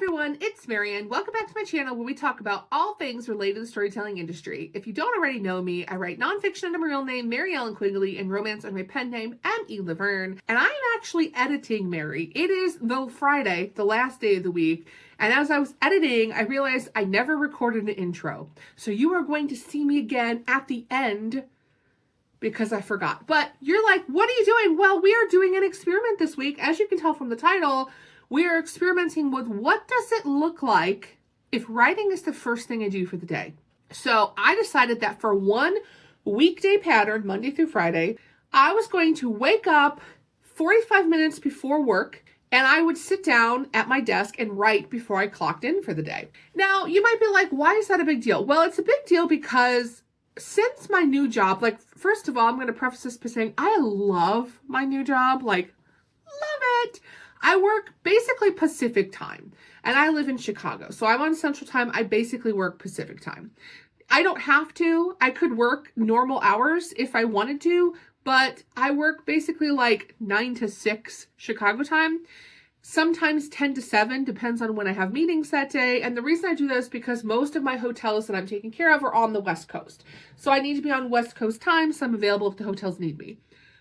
everyone, it's Marian. Welcome back to my channel where we talk about all things related to the storytelling industry. If you don't already know me, I write nonfiction under my real name, Mary Ellen Quigley, and romance under my pen name, M.E. Laverne. And I'm actually editing Mary. It is the Friday, the last day of the week. And as I was editing, I realized I never recorded an intro. So you are going to see me again at the end because I forgot. But you're like, what are you doing? Well, we are doing an experiment this week. As you can tell from the title, we are experimenting with what does it look like if writing is the first thing I do for the day. So I decided that for one weekday pattern, Monday through Friday, I was going to wake up 45 minutes before work and I would sit down at my desk and write before I clocked in for the day. Now, you might be like, why is that a big deal? Well, it's a big deal because since my new job, first of all, I'm going to preface this by saying I love my new job, love it. I work basically Pacific time and I live in Chicago. So I'm on Central Time. I basically work Pacific time. I don't have to. I could work normal hours if I wanted to, but I work basically 9 to 6 Chicago time. Sometimes 10 to 7, depends on when I have meetings that day. And the reason I do this is because most of my hotels that I'm taking care of are on the West Coast. So I need to be on West Coast time, so I'm available if the hotels need me.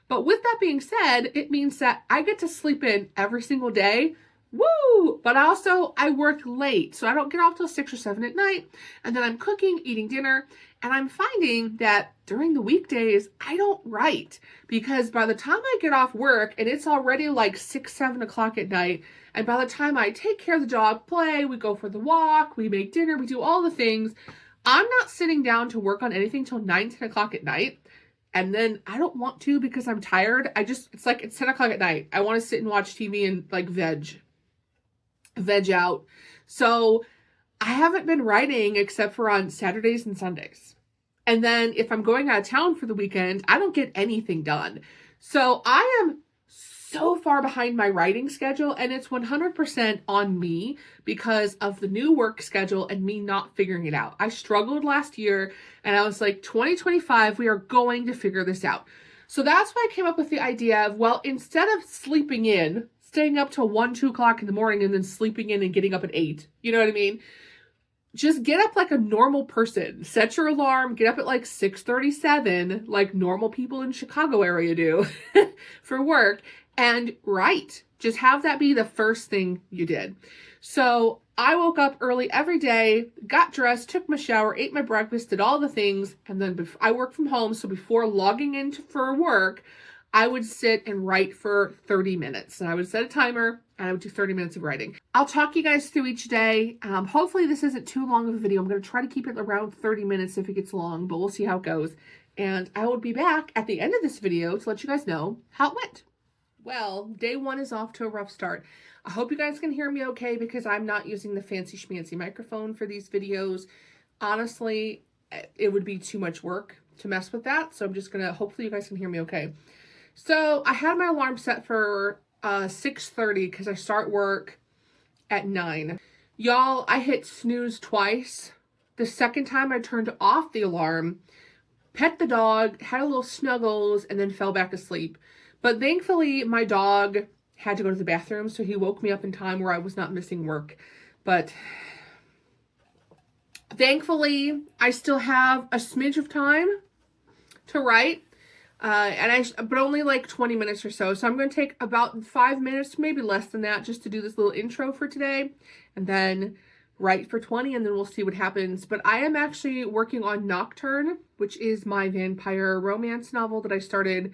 But with that being said, it means that I get to sleep in every single day. Woo! But also I work late, so I don't get off till 6 or 7 at night. And then I'm cooking, eating dinner. And I'm finding that during the weekdays, I don't write because by the time I get off work and it's already 6, 7 o'clock at night, and by the time I take care of the dog, play, we go for the walk, we make dinner, we do all the things, I'm not sitting down to work on anything till 9, 10 o'clock at night. And then I don't want to because I'm tired. It's 10 o'clock at night. I want to sit and watch TV and veg out. So I haven't been writing except for on Saturdays and Sundays. And then if I'm going out of town for the weekend, I don't get anything done. So I am so far behind my writing schedule, and it's 100% on me because of the new work schedule and me not figuring it out. I struggled last year and I was like, 2025, we are going to figure this out. So that's why I came up with the idea of, well, instead of sleeping in, staying up till 1, 2 o'clock in the morning and then sleeping in and getting up at 8, you know what I mean? Just get up like a normal person. Set your alarm, get up at 6:37, like normal people in Chicago area do for work, and write. Just have that be the first thing you did. So I woke up early every day, got dressed, took my shower, ate my breakfast, did all the things, and then I work from home, so before logging in for work, I would sit and write for 30 minutes. And I would set a timer and I would do 30 minutes of writing. I'll talk you guys through each day. Hopefully this isn't too long of a video. I'm going to try to keep it around 30 minutes if it gets long, but we'll see how it goes. And I will be back at the end of this video to let you guys know how it went. Well, day 1 is off to a rough start. I hope you guys can hear me okay because I'm not using the fancy schmancy microphone for these videos. Honestly, it would be too much work to mess with that. So I'm just going to, hopefully you guys can hear me okay. So I had my alarm set for 6:30 because I start work at 9. Y'all, I hit snooze twice. The second time I turned off the alarm, pet the dog, had a little snuggles, and then fell back asleep. But thankfully, my dog had to go to the bathroom, so he woke me up in time where I was not missing work. But thankfully, I still have a smidge of time to write. But only 20 minutes or so. So I'm going to take about 5 minutes, maybe less than that, just to do this little intro for today and then write for 20 and then we'll see what happens. But I am actually working on Nocturne, which is my vampire romance novel that I started,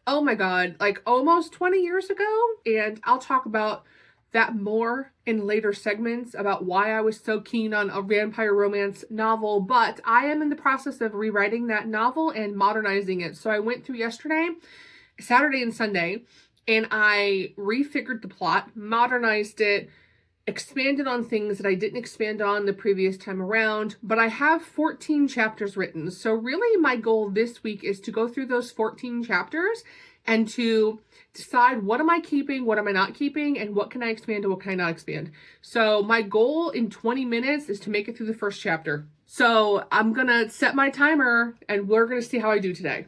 oh my God, almost 20 years ago. And I'll talk about that more in later segments about why I was so keen on a vampire romance novel, but I am in the process of rewriting that novel and modernizing it. So I went through yesterday, Saturday and Sunday, and I refigured the plot, modernized it, expanded on things that I didn't expand on the previous time around, but I have 14 chapters written. So really my goal this week is to go through those 14 chapters and to decide what am I keeping, what am I not keeping, and what can I expand and what can I not expand. So my goal in 20 minutes is to make it through the first chapter. So I'm going to set my timer and we're going to see how I do today.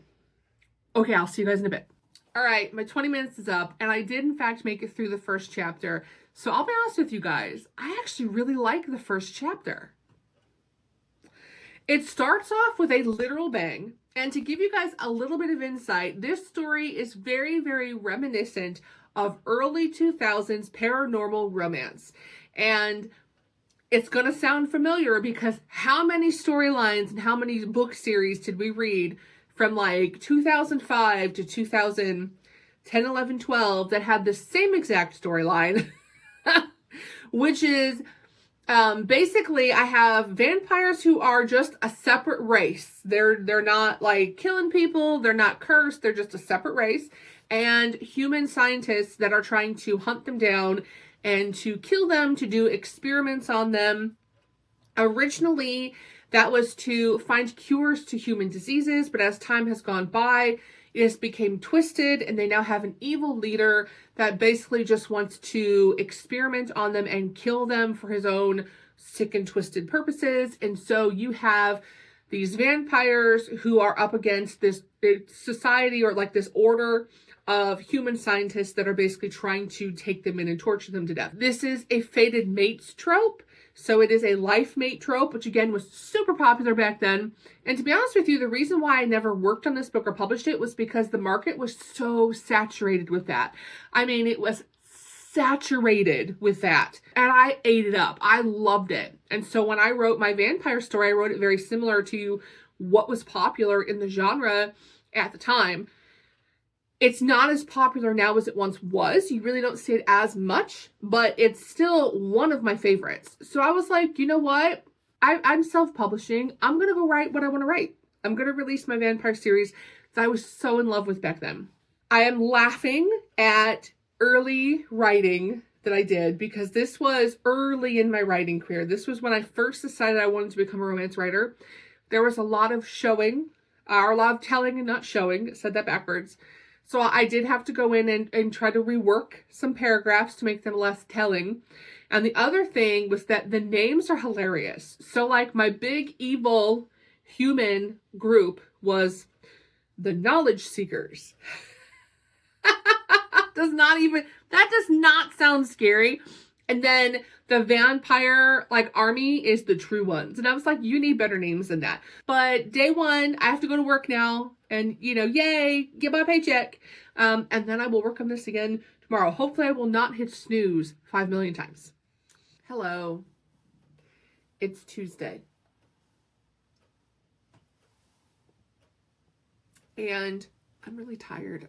Okay, I'll see you guys in a bit. All right, my 20 minutes is up and I did in fact make it through the first chapter. So I'll be honest with you guys, I actually really like the first chapter. It starts off with a literal bang. And to give you guys a little bit of insight, this story is very, very reminiscent of early 2000s paranormal romance. And it's going to sound familiar because how many storylines and how many book series did we read from like 2005 to 2010, 11, 12 that had the same exact storyline, which is basically I have vampires who are just a separate race. They're not like killing people. They're not cursed. They're just a separate race. And human scientists that are trying to hunt them down and to kill them, to do experiments on them. Originally, that was to find cures to human diseases, but as time has gone by, it has become twisted, and they now have an evil leader that basically just wants to experiment on them and kill them for his own sick and twisted purposes. And so you have these vampires who are up against this society or like this order of human scientists that are basically trying to take them in and torture them to death. This is a fated mates trope. So it is a life mate trope, which again was super popular back then. And to be honest with you, the reason why I never worked on this book or published it was because the market was so saturated with that. I mean, it was saturated with that. And I ate it up. I loved it. And so when I wrote my vampire story, I wrote it very similar to what was popular in the genre at the time. It's not as popular now as it once was. You really don't see it as much, but it's still one of my favorites. So I was like, you know what? I'm self-publishing. I'm going to go write what I want to write. I'm going to release my vampire series that I was so in love with back then. I am laughing at early writing that I did because this was early in my writing career. This was when I first decided I wanted to become a romance writer. There was a lot of showing, or a lot of telling and not showing. Said that backwards. So I did have to go in and try to rework some paragraphs to make them less telling. And the other thing was that the names are hilarious. So like my big evil human group was the Knowledge Seekers. That does not sound scary. And then the vampire like army is the True Ones. And I was like, you need better names than that. But day one, I have to go to work now. And, you know, yay, get my paycheck. And then I will work on this again tomorrow. Hopefully I will not hit snooze 5 million times. Hello. It's Tuesday. And I'm really tired.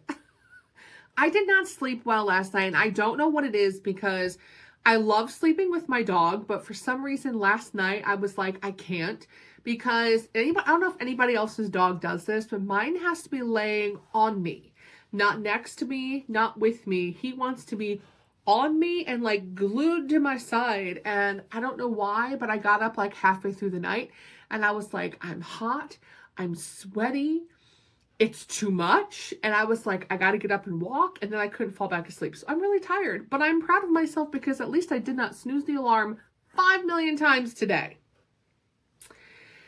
I did not sleep well last night. And I don't know what it is because I love sleeping with my dog. But for some reason last night I was like, I can't. Because I don't know if anybody else's dog does this, but mine has to be laying on me. Not next to me, not with me. He wants to be on me and like glued to my side. And I don't know why, but I got up like halfway through the night and I was like, I'm hot, I'm sweaty, it's too much. And I was like, I got to get up and walk. And then I couldn't fall back asleep. So I'm really tired, but I'm proud of myself because at least I did not snooze the alarm 5 million times today.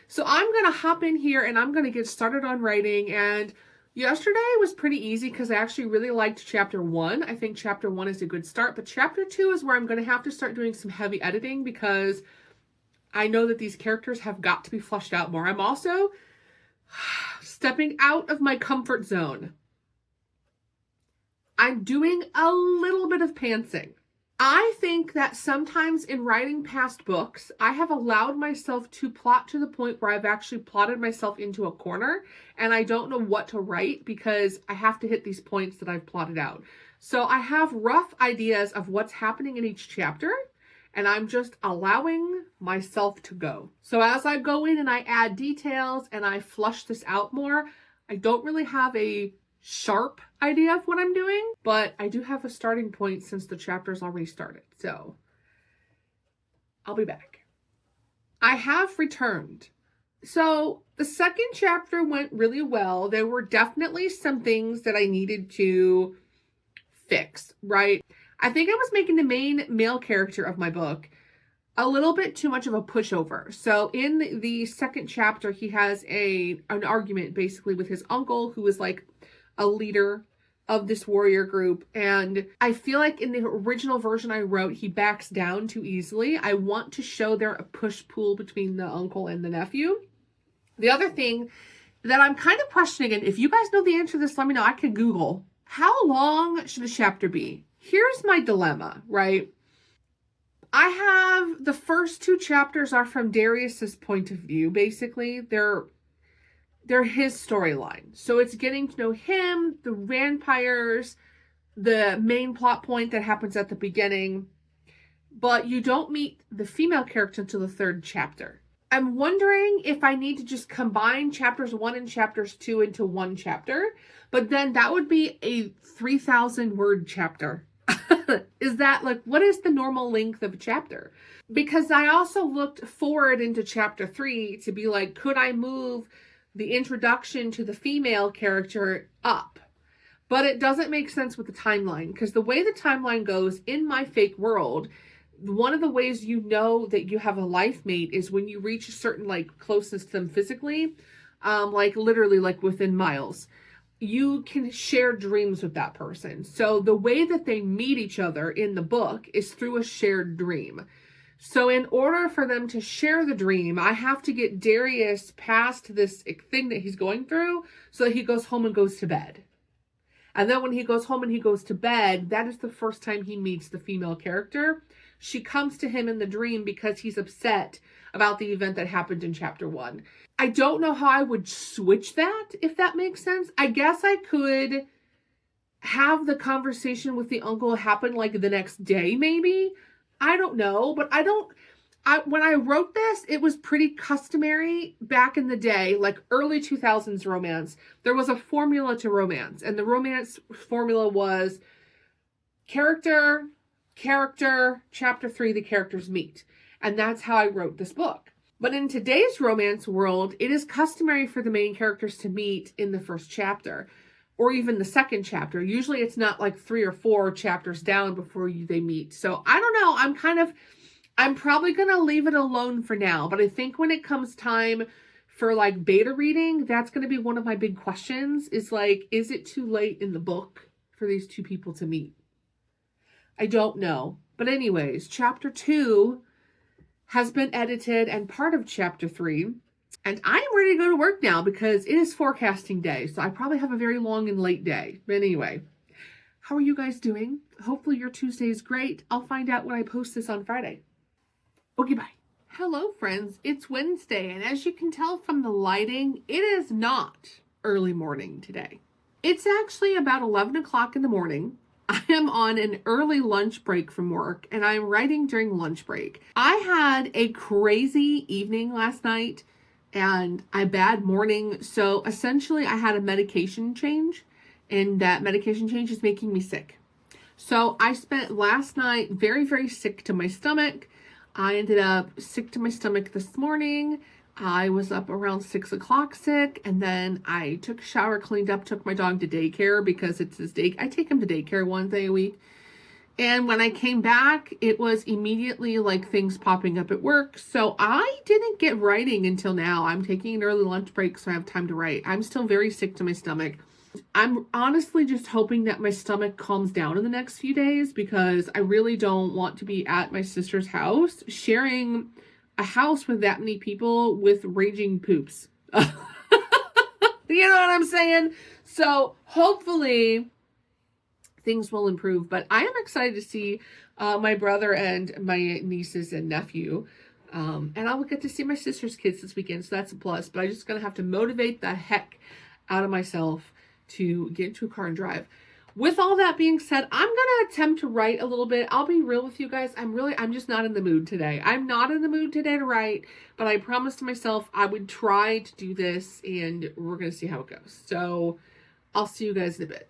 So I'm going to hop in here and I'm going to get started on writing. And yesterday was pretty easy because I actually really liked chapter 1. I think chapter 1 is a good start. But chapter 2 is where I'm going to have to start doing some heavy editing because I know that these characters have got to be fleshed out more. I'm also stepping out of my comfort zone. I'm doing a little bit of pantsing. I think that sometimes in writing past books, I have allowed myself to plot to the point where I've actually plotted myself into a corner and I don't know what to write because I have to hit these points that I've plotted out. So I have rough ideas of what's happening in each chapter and I'm just allowing myself to go. So as I go in and I add details and I flush this out more, I don't really have a sharp idea of what I'm doing, but I do have a starting point since the chapter's already started. So I'll be back. I have returned. So the second chapter went really well. There were definitely some things that I needed to fix, right? I think I was making the main male character of my book a little bit too much of a pushover. So in the second chapter, he has an argument basically with his uncle who is like a leader of this warrior group. And I feel like in the original version I wrote, he backs down too easily. I want to show there a push-pull between the uncle and the nephew. The other thing that I'm kind of questioning, and if you guys know the answer to this, let me know. I could Google, how long should a chapter be? Here's my dilemma, right? I have the first 2 chapters are from Darius's point of view. Basically, they're his storyline. So it's getting to know him, the vampires, the main plot point that happens at the beginning. But you don't meet the female character until the 3rd chapter. I'm wondering if I need to just combine chapters 1 and chapters 2 into one chapter. But then that would be a 3,000 word chapter. Is that like, what is the normal length of a chapter? Because I also looked forward into chapter 3 to be like, could I move the introduction to the female character up? But it doesn't make sense with the timeline, because the way the timeline goes in my fake world, one of the ways you know that you have a life mate is when you reach a certain like closeness to them physically, like literally like within miles. You can share dreams with that person. So the way that they meet each other in the book is through a shared dream. So in order for them to share the dream, I have to get Darius past this thing that he's going through so that he goes home and goes to bed. And then when he goes home and he goes to bed, that is the first time he meets the female character. She comes to him in the dream because he's upset about the event that happened in chapter 1. I don't know how I would switch that, if that makes sense. I guess I could have the conversation with the uncle happen like the next day, maybe. I don't know, but when I wrote this, it was pretty customary back in the day, like early 2000s romance. There was a formula to romance, and the romance formula was character, chapter 3, the characters meet. And that's how I wrote this book. But in today's romance world, it is customary for the main characters to meet in the 1st chapter, or even the 2nd chapter. Usually it's not like 3 or 4 chapters down before they meet. So I don't know. I'm probably going to leave it alone for now. But I think when it comes time for like beta reading, that's going to be one of my big questions, is like, is it too late in the book for these 2 people to meet? I don't know. But anyways, chapter 2 has been edited and part of chapter 3. And I'm ready to go to work now because it is forecasting day. So I probably have a very long and late day. But anyway, how are you guys doing? Hopefully your Tuesday is great. I'll find out when I post this on Friday. Okay, bye. Hello, friends. It's Wednesday. And as you can tell from the lighting, it is not early morning today. It's actually about 11 o'clock in the morning. I am on an early lunch break from work, and I'm writing during lunch break. I had a crazy evening last night and a bad morning. So essentially I had a medication change, and that medication change is making me sick. So I spent last night very, very sick to my stomach. I ended up sick to my stomach this morning. I was up around 6 o'clock sick, and then I took a shower, cleaned up, took my dog to daycare because it's his day. I take him to daycare one day a week. And when I came back, it was immediately like things popping up at work. So I didn't get writing until now. I'm taking an early lunch break so I have time to write. I'm still very sick to my stomach. I'm honestly just hoping that my stomach calms down in the next few days, because I really don't want to be at my sister's house sharing a house with that many people with raging poops. You know what I'm saying? So hopefully things will improve, but I am excited to see my brother and my nieces and nephew. And I will get to see my sister's kids this weekend, so that's a plus. But I'm just going to have to motivate the heck out of myself to get into a car and drive. With all that being said, I'm going to attempt to write a little bit. I'll be real with you guys. I'm just not in the mood today. I'm not in the mood today to write, but I promised myself I would try to do this, and we're going to see how it goes. So I'll see you guys in a bit.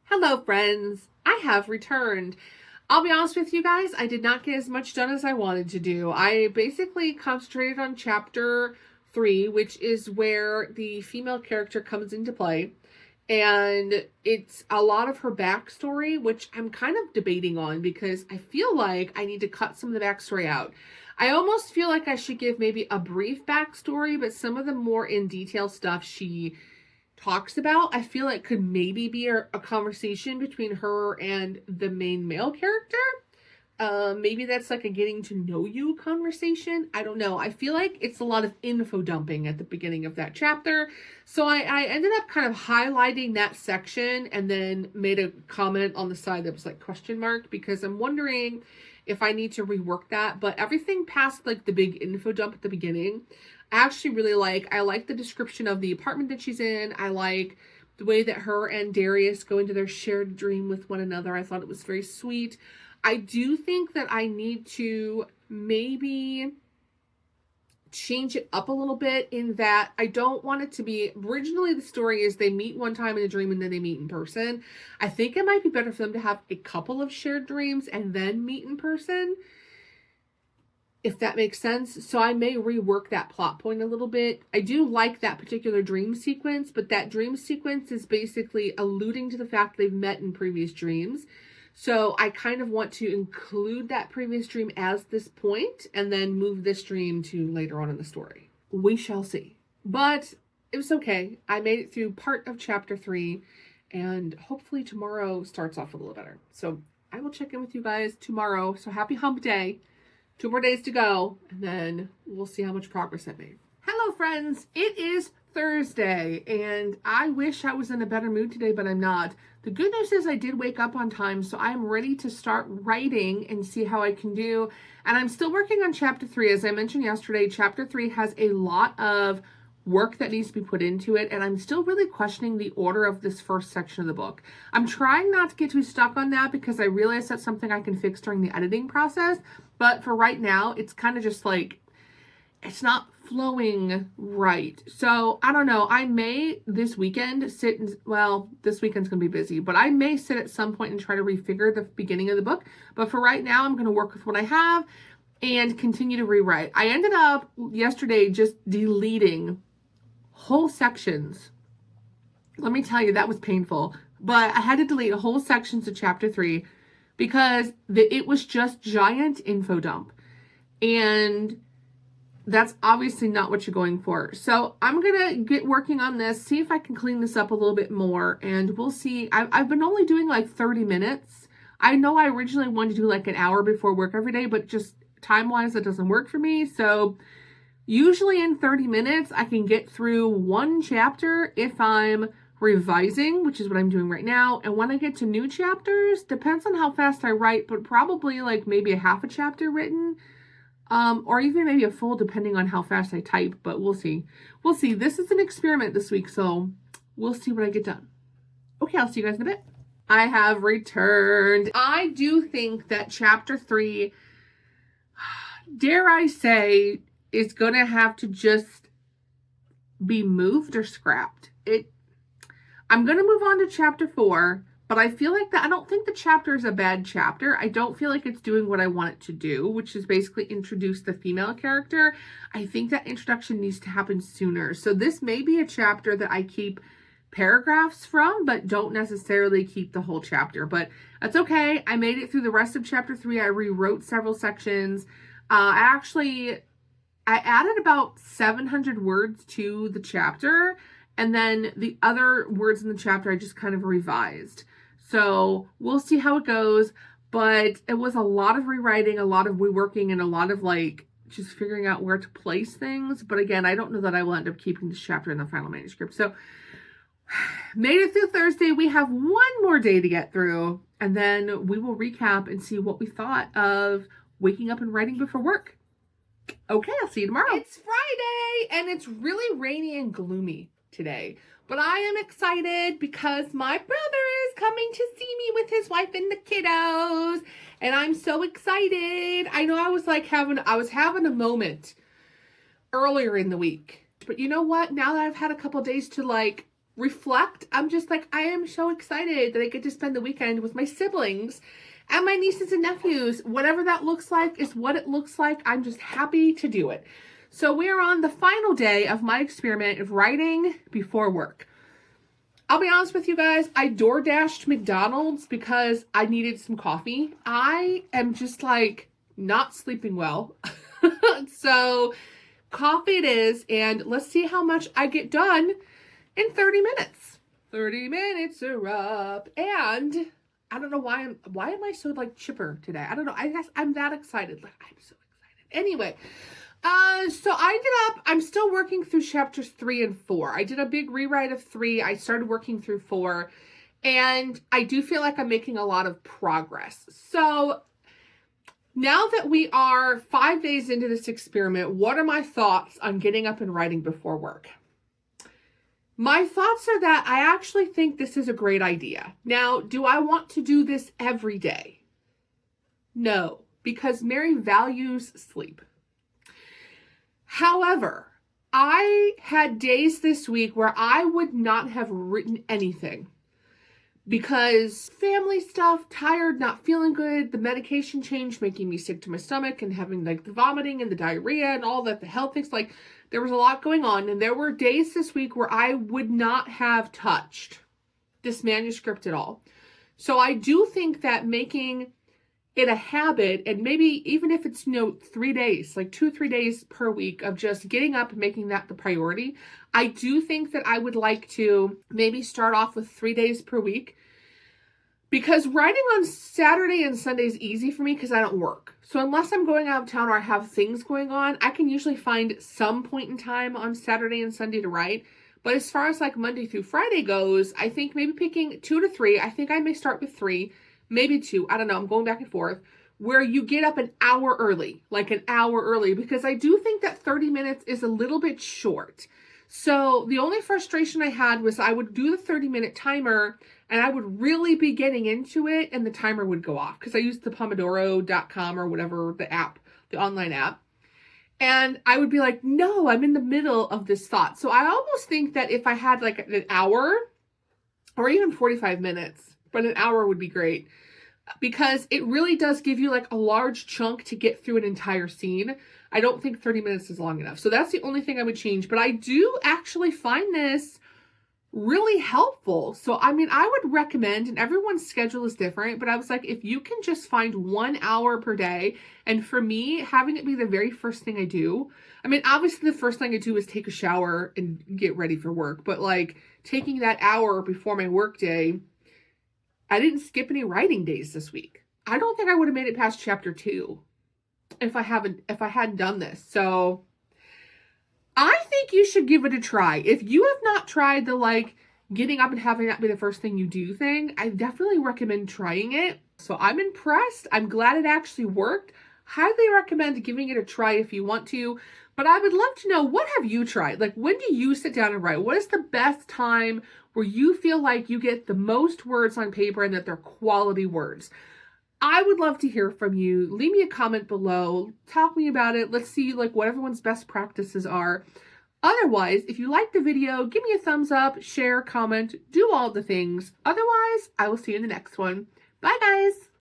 Hello, friends. I have returned. I'll be honest with you guys, I did not get as much done as I wanted to do. I basically concentrated on chapter 3, which is where the female character comes into play. And it's a lot of her backstory, which I'm kind of debating on because I feel like I need to cut some of the backstory out. I almost feel like I should give maybe a brief backstory, but some of the more in detail stuff she talks about, I feel like could maybe be a conversation between her and the main male character. Maybe that's like a getting to know you conversation. I don't know. I feel like it's a lot of info dumping at the beginning of that chapter. So I ended up kind of highlighting that section and then made a comment on the side that was like question mark, because I'm wondering if I need to rework that. But everything past like the big info dump at the beginning, I actually really like. I like the description of the apartment that she's in. I like the way that her and Darius go into their shared dream with one another. I thought it was very sweet. I do think that I need to maybe change it up a little bit, in that I don't want it to be, originally the story is they meet one time in a dream and then they meet in person. I think it might be better for them to have a couple of shared dreams and then meet in person, if that makes sense. So I may rework that plot point a little bit. I do like that particular dream sequence, but that dream sequence is basically alluding to the fact they've met in previous dreams. So I kind of want to include that previous dream as this point and then move this dream to later on in the story. We shall see. But it was okay. I made it through part of chapter 3, and hopefully tomorrow starts off a little better. So I will check in with you guys tomorrow. So happy hump day. 2 more days to go, and then we'll see how much progress I made. Hello, friends. It is Thursday, and I wish I was in a better mood today, but I'm not. The good news is I did wake up on time, so I'm ready to start writing and see how I can do. And I'm still working on chapter 3. As I mentioned yesterday, chapter 3 has a lot of work that needs to be put into it, and I'm still really questioning the order of this first section of the book. I'm trying not to get too stuck on that because I realize that's something I can fix during the editing process, but for right now, it's kind of just like, it's not flowing right. So I don't know. I may this weekend sit and, well, this weekend's going to be busy, but I may sit at some point and try to refigure the beginning of the book. But for right now, I'm going to work with what I have and continue to rewrite. I ended up yesterday just deleting whole sections. Let me tell you, that was painful. But I had to delete whole sections of chapter 3 because it was just giant info dump. And that's obviously not what you're going for. So I'm going to get working on this, see if I can clean this up a little bit more, and we'll see. I've been only doing like 30 minutes. I know I originally wanted to do like an hour before work every day, but just time-wise, that doesn't work for me. So usually in 30 minutes, I can get through one chapter if I'm revising, which is what I'm doing right now. And when I get to new chapters, depends on how fast I write, but probably like maybe a half a chapter written. Or even maybe a full, depending on how fast I type, but we'll see. We'll see. This is an experiment this week, so we'll see what I get done. Okay, I'll see you guys in a bit. I have returned. I do think that chapter 3, dare I say, is going to have to just be moved or scrapped. I'm going to move on to chapter 4. But I feel like I don't think the chapter is a bad chapter. I don't feel like it's doing what I want it to do, which is basically introduce the female character. I think that introduction needs to happen sooner. So this may be a chapter that I keep paragraphs from, but don't necessarily keep the whole chapter. But that's okay. I made it through the rest of chapter 3. I rewrote several sections. I added about 700 words to the chapter. And then the other words in the chapter I just kind of revised. So we'll see how it goes, but it was a lot of rewriting, a lot of reworking, and a lot of like just figuring out where to place things. But again, I don't know that I will end up keeping this chapter in the final manuscript. So made it through Thursday. We have one more day to get through, and then we will recap and see what we thought of waking up and writing before work. Okay, I'll see you tomorrow. It's Friday, and it's really rainy and gloomy today. But I am excited because my brother is coming to see me with his wife and the kiddos. And I'm so excited. I know I was having a moment earlier in the week. But you know what? Now that I've had a couple days to like reflect, I'm just like, I am so excited that I get to spend the weekend with my siblings and my nieces and nephews. Whatever that looks like is what it looks like. I'm just happy to do it. So we are on the final day of my experiment of writing before work. I'll be honest with you guys, I DoorDashed McDonald's because I needed some coffee. I am just like not sleeping well. So coffee it is, and let's see how much I get done in 30 minutes. 30 minutes are up. And I don't know why am I so like chipper today? I don't know. I guess I'm that excited. Like, I'm so excited. Anyway, so I'm still working through chapters 3 and 4. I did a big rewrite of 3. I started working through 4, and I do feel like I'm making a lot of progress. So now that we are 5 days into this experiment, what are my thoughts on getting up and writing before work? My thoughts are that I actually think this is a great idea. Now, do I want to do this every day? No, because Mary values sleep. However, I had days this week where I would not have written anything because family stuff, tired, not feeling good, the medication change making me sick to my stomach and having like the vomiting and the diarrhea and all that, the health things, like there was a lot going on. And there were days this week where I would not have touched this manuscript at all. So I do think that making it a habit, and maybe even if it's 3 days, like 2-3 days per week of just getting up and making that the priority, I do think that I would like to maybe start off with 3 days per week, because writing on Saturday and Sunday is easy for me because I don't work. So unless I'm going out of town or I have things going on, I can usually find some point in time on Saturday and Sunday to write. But as far as like Monday through Friday goes, I think maybe picking 2 to 3, I think I may start with 3, maybe 2, I don't know, I'm going back and forth, where you get up an hour early, because I do think that 30 minutes is a little bit short. So the only frustration I had was I would do the 30-minute timer and I would really be getting into it and the timer would go off because I used the Pomodoro.com or whatever, the app, the online app. And I would be like, no, I'm in the middle of this thought. So I almost think that if I had like an hour or even 45 minutes, but an hour would be great, because it really does give you like a large chunk to get through an entire scene. I don't think 30 minutes is long enough. So that's the only thing I would change. But I do actually find this really helpful. So, I mean, I would recommend, and everyone's schedule is different, but I was like, if you can just find 1 hour per day, and for me, having it be the very first thing I do, I mean, obviously the first thing I do is take a shower and get ready for work, but like taking that hour before my work day, I didn't skip any writing days this week. I don't think I would have made it past chapter 2 if I hadn't done this. So I think you should give it a try. If you have not tried the like getting up and having that be the first thing you do thing, I definitely recommend trying it. So I'm impressed. I'm glad it actually worked. Highly recommend giving it a try if you want to. But I would love to know, what have you tried? Like, when do you sit down and write? What is the best time where you feel like you get the most words on paper and that they're quality words? I would love to hear from you. Leave me a comment below. Talk to me about it. Let's see like what everyone's best practices are. Otherwise, if you liked the video, give me a thumbs up, share, comment, do all the things. Otherwise, I will see you in the next one. Bye, guys.